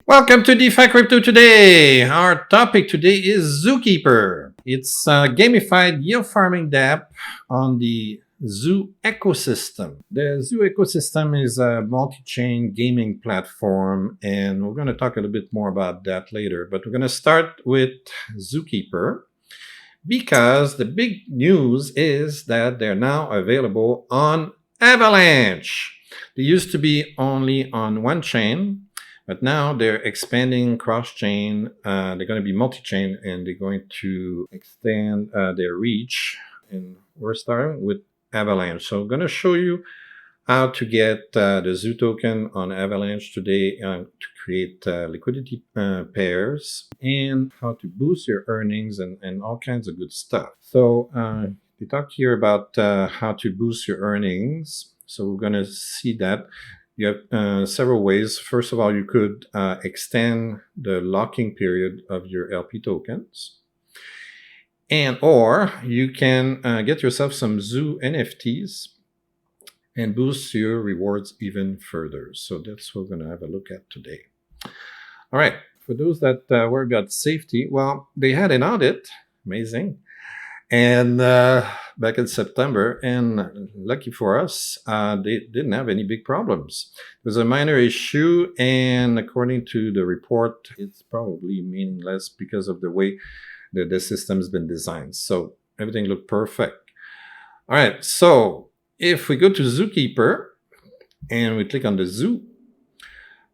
Welcome to DeFi Crypto today. Our topic today is Zookeeper. It's a gamified yield farming dApp on the ZooEcosystem. The ZooEcosystem is a multi-chain gaming platform, and we're going to talk a little bit more about that later. But we're going to start with Zookeeper because the big news is that they're now available on Avalanche. They used to be only on Wanchain, but now they're expanding cross-chain. They're going to be multi-chain, and they're going to extend their reach. And we're starting with Avalanche. So I'm going to show you how to get the Zoo token on Avalanche today to create liquidity pairs and how to boost your earnings and all kinds of good stuff. So we talked here about how to boost your earnings. So we're going to see that. You have several ways. First of all, you could extend the locking period of your LP tokens. Or you can get yourself some ZooNFTs and boost your rewards even further. So that's what we're going to have a look at today. All right. For those that worry about safety, well, they had an audit. Amazing. And back in September, and lucky for us, they didn't have any big problems. It was a minor issue, and according to the report, it's probably meaningless because of the way the system's been designed. So everything looked perfect. All right, so if we go to Zookeeper and we click on the Zoo,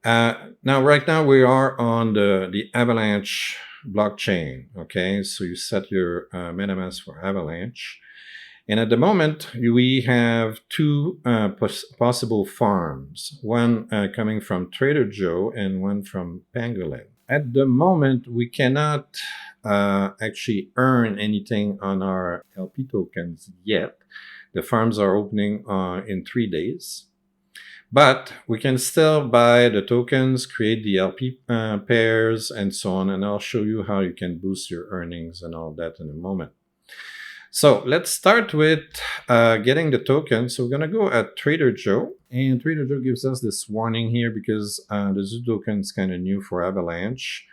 right now we are on the Avalanche blockchain. Okay, so you set your MetaMask for Avalanche, and at the moment we have two possible farms, one coming from TraderJoe and one from Pangolin. At the moment we cannot actually earn anything on our LP tokens yet. The farms are opening in 3 days. But we can still buy the tokens, create the LP pairs, and so on. And I'll show you how you can boost your earnings and all that in a moment. So let's start with getting the token. So we're going to go at TraderJoe. And TraderJoe gives us this warning here because the Zoo token is kind of new for Avalanche.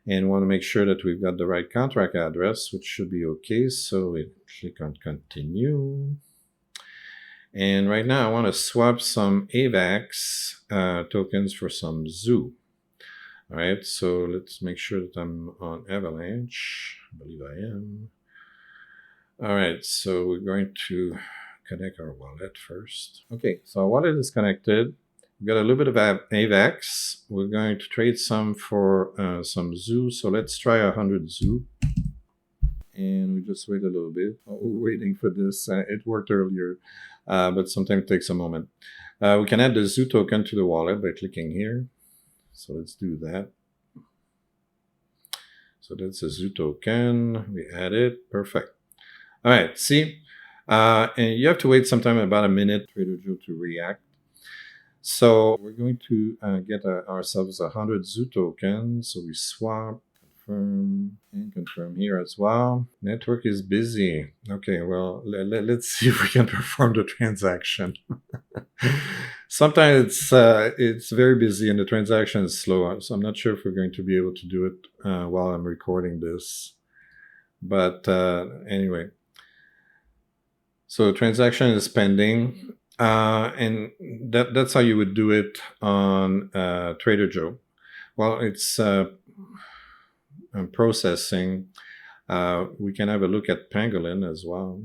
And we want to make sure that we've got the right contract address, which should be okay. So we click on Continue. And right now I want to swap some AVAX tokens for some Zoo. All right, so let's make sure that I'm on Avalanche. I believe I am. All right, so we're going to connect our wallet first. Okay, so our wallet is connected. We've got a little bit of AVAX. We're going to trade some for some Zoo. So let's try 100 Zoo. And we just wait a little bit. We're waiting for this. It worked earlier, but sometimes it takes a moment. We can add the Zoo token to the wallet by clicking here. So let's do that. So that's a Zoo token. We add it. Perfect. All right. See, and you have to wait sometime about a minute for TraderJoe to react. So we're going to get ourselves 100 Zoo tokens. So we swap. And confirm here as well. Network is busy. Okay, well, let's see if we can perform the transaction. Sometimes it's very busy and the transaction is slow, so I'm not sure if we're going to be able to do it while I'm recording this. But anyway, so transaction is pending, and that's how you would do it on TraderJoe. Well, it's processing. We can have a look at Pangolin as well.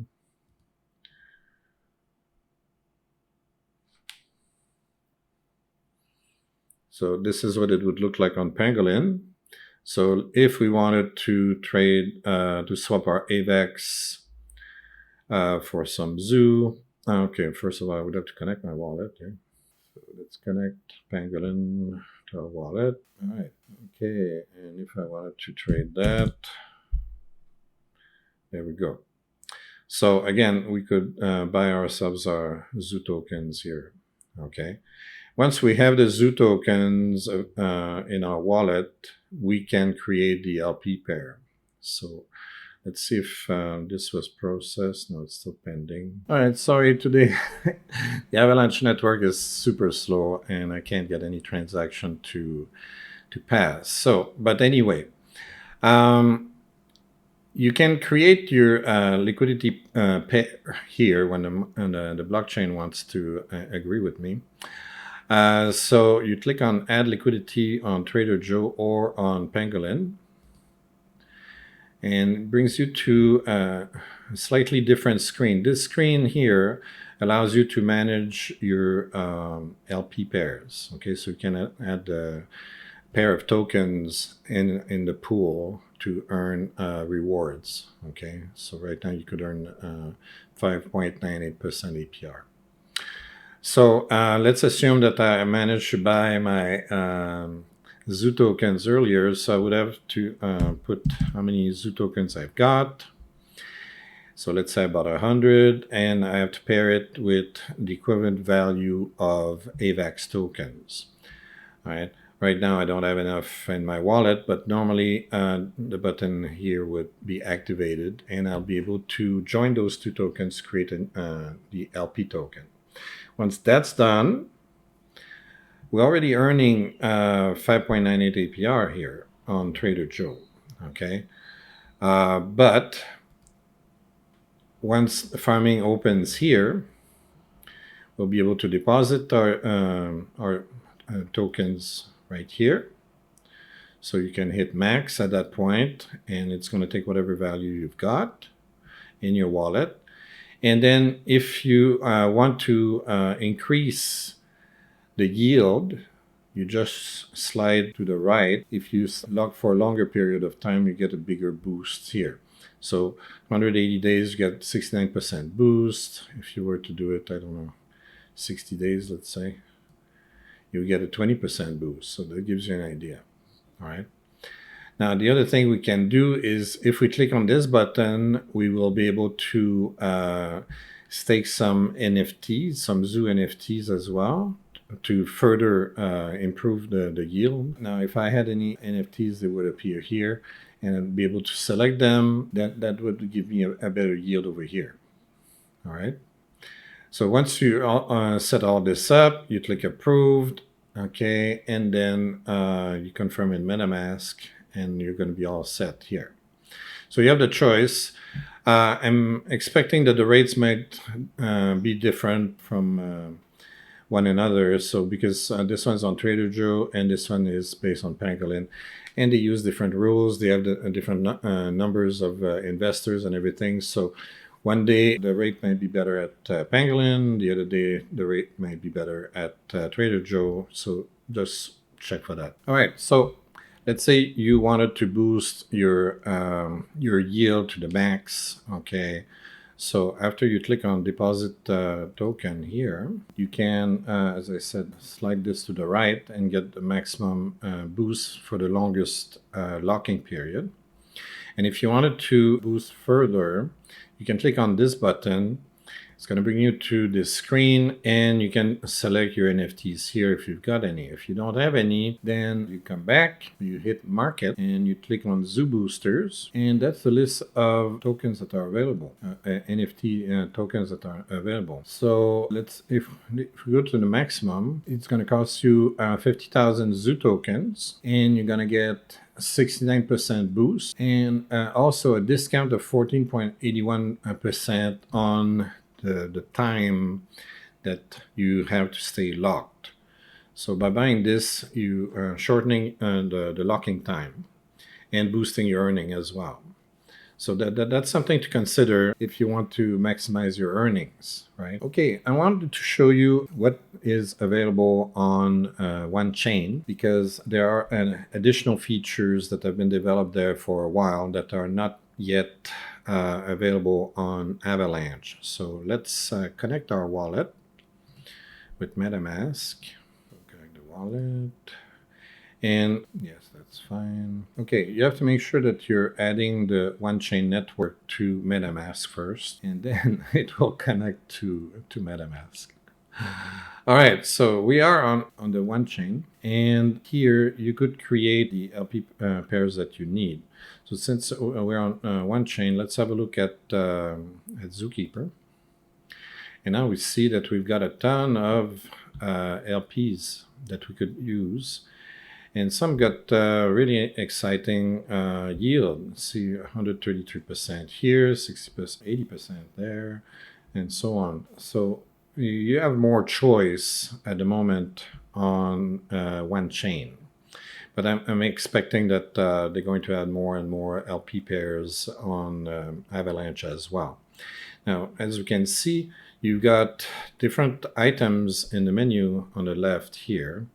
So this is what it would look like on Pangolin. So if we wanted to trade, to swap our AVAX for some Zoo. Okay, first of all, I would have to connect my wallet. Yeah. So let's connect Pangolin to our wallet. All right. Okay, and if I wanted to trade that, there we go. So again, we could buy ourselves our Zoo tokens here. Okay. Once we have the Zoo tokens in our wallet, we can create the LP pair. So let's see if this was processed. No, it's still pending. All right, sorry, today the Avalanche network is super slow and I can't get any transaction to to pass. So, but anyway, you can create your liquidity pair here when the blockchain wants to agree with me. So you click on Add Liquidity on TraderJoe or on Pangolin, and it brings you to a slightly different screen. This screen here allows you to manage your LP pairs. Okay, so you can add a pair of tokens in the pool to earn rewards. Okay, so right now you could earn 5.98% APR. So let's assume that I managed to buy my Zoo tokens earlier. So I would have to put how many Zoo tokens I've got. So let's say about 100, and I have to pair it with the equivalent value of AVAX tokens. All right. Right now I don't have enough in my wallet, but normally the button here would be activated, and I'll be able to join those two tokens, create the LP token. Once that's done, we're already earning 5.98 APR here on TraderJoe. Okay, but once the farming opens here, we'll be able to deposit our tokens right here. So you can hit max at that point, and it's going to take whatever value you've got in your wallet. And then if you want to increase the yield, you just slide to the right. If you lock for a longer period of time, you get a bigger boost here. So 180 days, you get 69% boost. If you were to do it, I don't know, 60 days, let's say, you get a 20% boost. So that gives you an idea. All right. Now, the other thing we can do is if we click on this button, we will be able to stake some NFTs, some ZooNFTs as well, to further improve the yield. Now, if I had any NFTs, they would appear here, and I'd be able to select them. That would give me a better yield over here. All right. So once you set all this up, you click Approved, okay, and then you confirm in MetaMask, and you're going to be all set here. So you have the choice. I'm expecting that the rates might be different from one another. So because this one's on TraderJoe and this one is based on Pangolin, and they use different rules. They have different numbers of investors and everything. So one day the rate might be better at Pangolin. The other day the rate might be better at TraderJoe. So just check for that. All right. So let's say you wanted to boost your yield to the max. Okay. So after you click on deposit token here, you can, as I said, slide this to the right and get the maximum boost for the longest locking period. And if you wanted to boost further, you can click on this button. It's going to bring you to this screen, and you can select your NFTs here if you've got any. If you don't have any, then you come back, you hit Market, and you click on Zoo Boosters, and that's the list of tokens that are available, NFT tokens that are available. So if we go to the maximum, it's going to cost you 50,000 Zoo tokens, and you're going to get 69% boost, and also a discount of 14.81% on the time that you have to stay locked. So by buying this, you are shortening the locking time and boosting your earning as well. So that's something to consider if you want to maximize your earnings, right? Okay, I wanted to show you what is available on Wanchain, because there are additional features that have been developed there for a while that are not yet available on Avalanche. So let's connect our wallet with MetaMask. Connect the wallet. And yes, that's fine. Okay, you have to make sure that you're adding the Wanchain network to MetaMask first, and then it will connect to MetaMask. All right, so we are on the Wanchain, and here you could create the LP pairs that you need. So since we're on Wanchain, let's have a look at Zookeeper. And now we see that we've got a ton of LPs that we could use. And some got really exciting yield. See 133% here, 60%, 80% there, and so on. So you have more choice at the moment on Wanchain. But I'm expecting that they're going to add more and more LP pairs on Avalanche as well. Now, as you can see, you've got different items in the menu on the left here.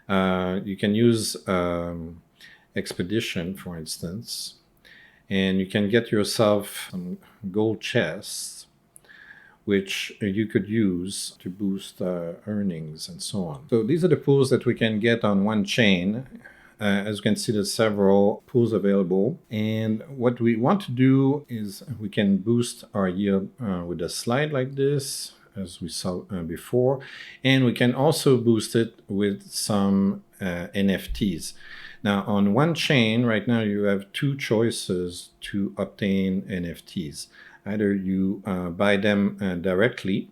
You can use Expedition, for instance, and you can get yourself some gold chests, which you could use to boost earnings and so on. So these are the pools that we can get on Wanchain. As you can see, there's several pools available. And what we want to do is we can boost our yield with a slide like this, as we saw before. And we can also boost it with some NFTs. Now, on Wanchain, right now, you have two choices to obtain NFTs. Either you buy them directly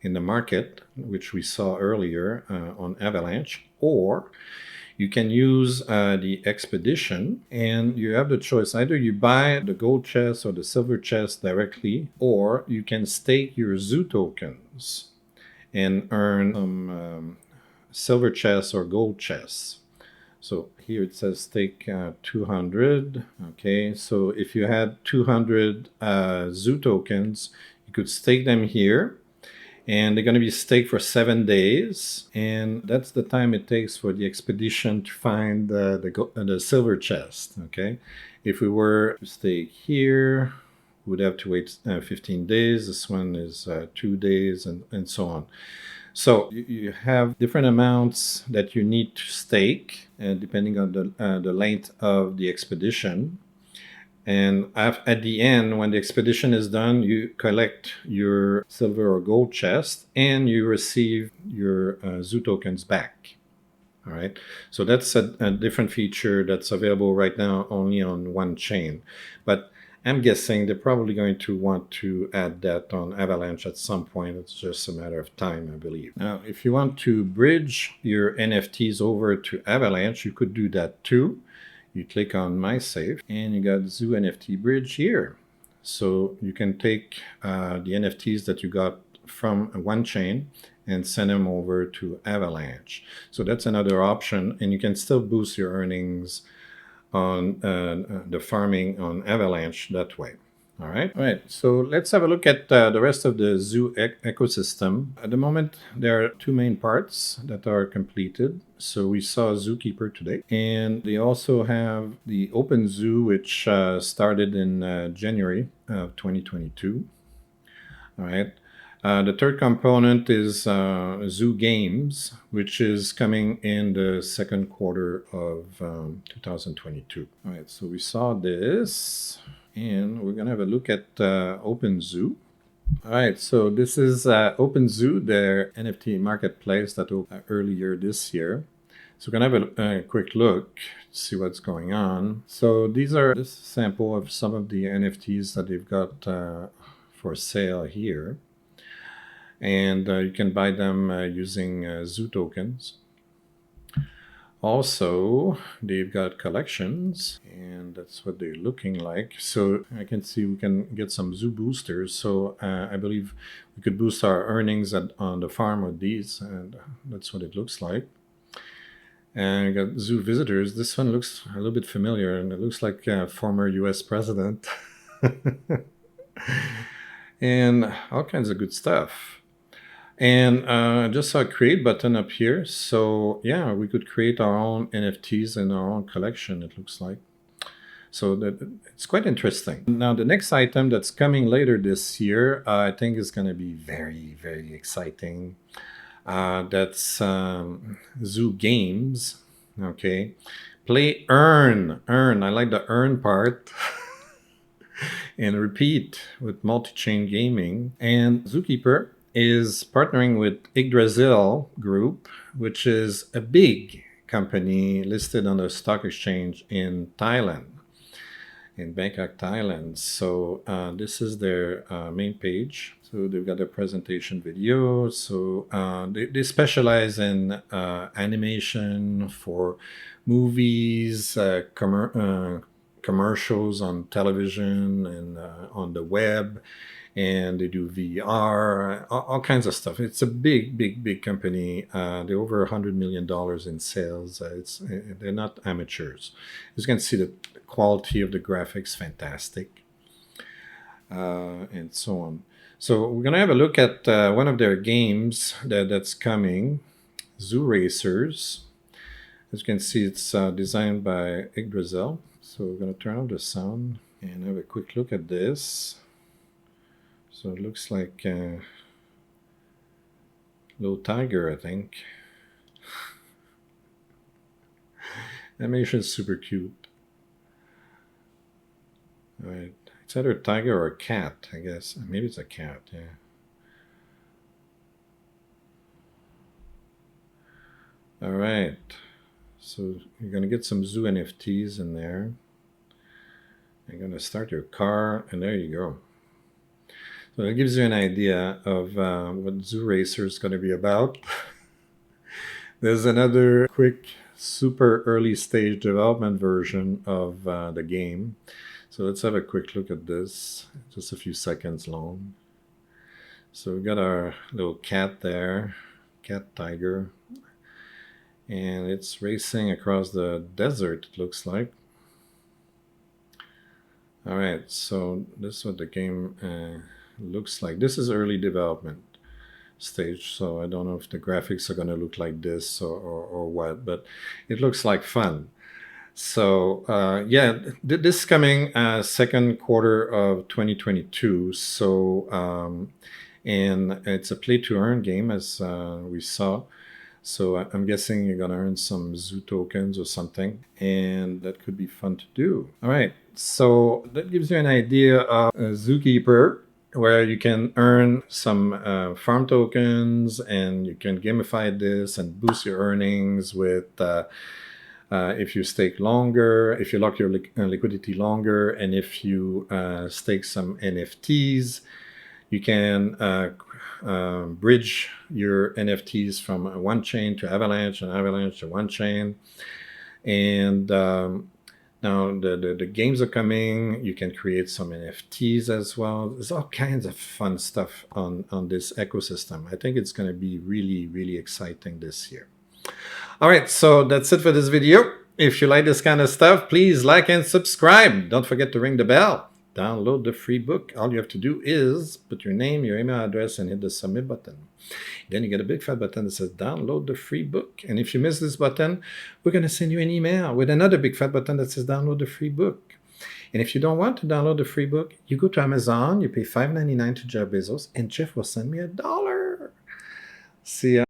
in the market, which we saw earlier on Avalanche, or you can use the Expedition, and you have the choice. Either you buy the gold chest or the silver chest directly, or you can stake your Zoo tokens and earn some silver chests or gold chests. So here it says stake 200. Okay, so if you had 200 Zoo tokens, you could stake them here, and they're going to be staked for 7 days, and that's the time it takes for the Expedition to find the silver chest. Okay, if we were to stake here, we would have to wait 15 days. This one is 2 days, and so on. So you have different amounts that you need to stake, depending on the length of the expedition. And at the end, when the expedition is done, you collect your silver or gold chest, and you receive your Zoo tokens back. All right. So that's a different feature that's available right now only on Wanchain. But I'm guessing they're probably going to want to add that on Avalanche at some point. It's just a matter of time, I believe. Now, if you want to bridge your NFTs over to Avalanche, you could do that too. You click on My Safe, and you got ZooNFT Bridge here. So you can take the NFTs that you got from Wanchain and send them over to Avalanche. So that's another option, and you can still boost your earnings on the farming on Avalanche that way. All right. So let's have a look at the rest of the Zoo ecosystem. At the moment, there are two main parts that are completed. So we saw Zookeeper today, and they also have the OpenZOO, which started in January of 2022. All right. The third component is Zoo Games, which is coming in the second quarter of 2022. All right, so we saw this, and we're going to have a look at OpenZOO. All right, so this is OpenZOO, their NFT marketplace that opened earlier this year. So we're going to have a quick look to see what's going on. So these are this sample of some of the NFTs that they've got for sale here. And you can buy them using Zoo tokens. Also, they've got collections, and that's what they're looking like. So I can see we can get some Zoo boosters. So I believe we could boost our earnings on the farm with these, and that's what it looks like. And we got Zoo visitors. This one looks a little bit familiar, and it looks like a former US president. And all kinds of good stuff. And just saw a create button up here. So yeah, we could create our own NFTs in our own collection, it looks like. So it's quite interesting. Now, the next item that's coming later this year, I think is going to be very, very exciting. That's Zoo Games. Okay. Play, earn. I like the earn part. And repeat with multi-chain gaming. And Zookeeper is partnering with Yggdrasil Group, which is a big company listed on the stock exchange in Thailand, in Bangkok, Thailand. So this is their main page. So they've got a presentation video. So they specialize in animation for movies, commercials on television and on the web, and they do VR, all kinds of stuff. It's a big company. They're over $100 million in sales. They're not amateurs. As you can see, the quality of the graphics fantastic, and so on. So we're gonna have a look at one of their games that's coming, Zoo Racers. As you can see, it's designed by Yggdrasil. So we're gonna turn on the sound and have a quick look at this. So it looks like a little tiger, I think. Animation is super cute. All right, it's either a tiger or a cat, I guess. Maybe it's a cat, yeah. All right, so you're gonna get some ZooNFTs in there. You're gonna start your car, and there you go. So that gives you an idea of what Zoo Racer is going to be about. There's another quick, super early stage development version of the game. So let's have a quick look at this, just a few seconds long. So we've got our little cat there, cat tiger, and it's racing across the desert, it looks like. All right, so this is what the game looks like. This is early development stage, so I don't know if the graphics are going to look like this or what, but it looks like fun. So yeah, this is coming second quarter of 2022. So and it's a play to earn game, as we saw. So I'm guessing you're gonna earn some zoo tokens or something, and that could be fun to do. All right, so that gives you an idea of Zookeeper, where you can earn some farm tokens, and you can gamify this and boost your earnings with if you stake longer, if you lock your liquidity longer, and if you stake some NFTs, you can bridge your NFTs from Wanchain to Avalanche, and Avalanche to Wanchain. And now the games are coming. You can create some NFTs as well. There's all kinds of fun stuff on this ecosystem. I think it's going to be really exciting this year. All right, so that's it for this video. If you like this kind of stuff, please like and subscribe. Don't forget to ring the bell. Download the free book. All you have to do is put your name, your email address, and hit the submit button. Then you get a big fat button that says download the free book. And if you miss this button, we're going to send you an email with another big fat button that says download the free book. And if you don't want to download the free book, you go to Amazon, you pay $5.99 to Jeff Bezos, and Jeff will send me $1. See ya.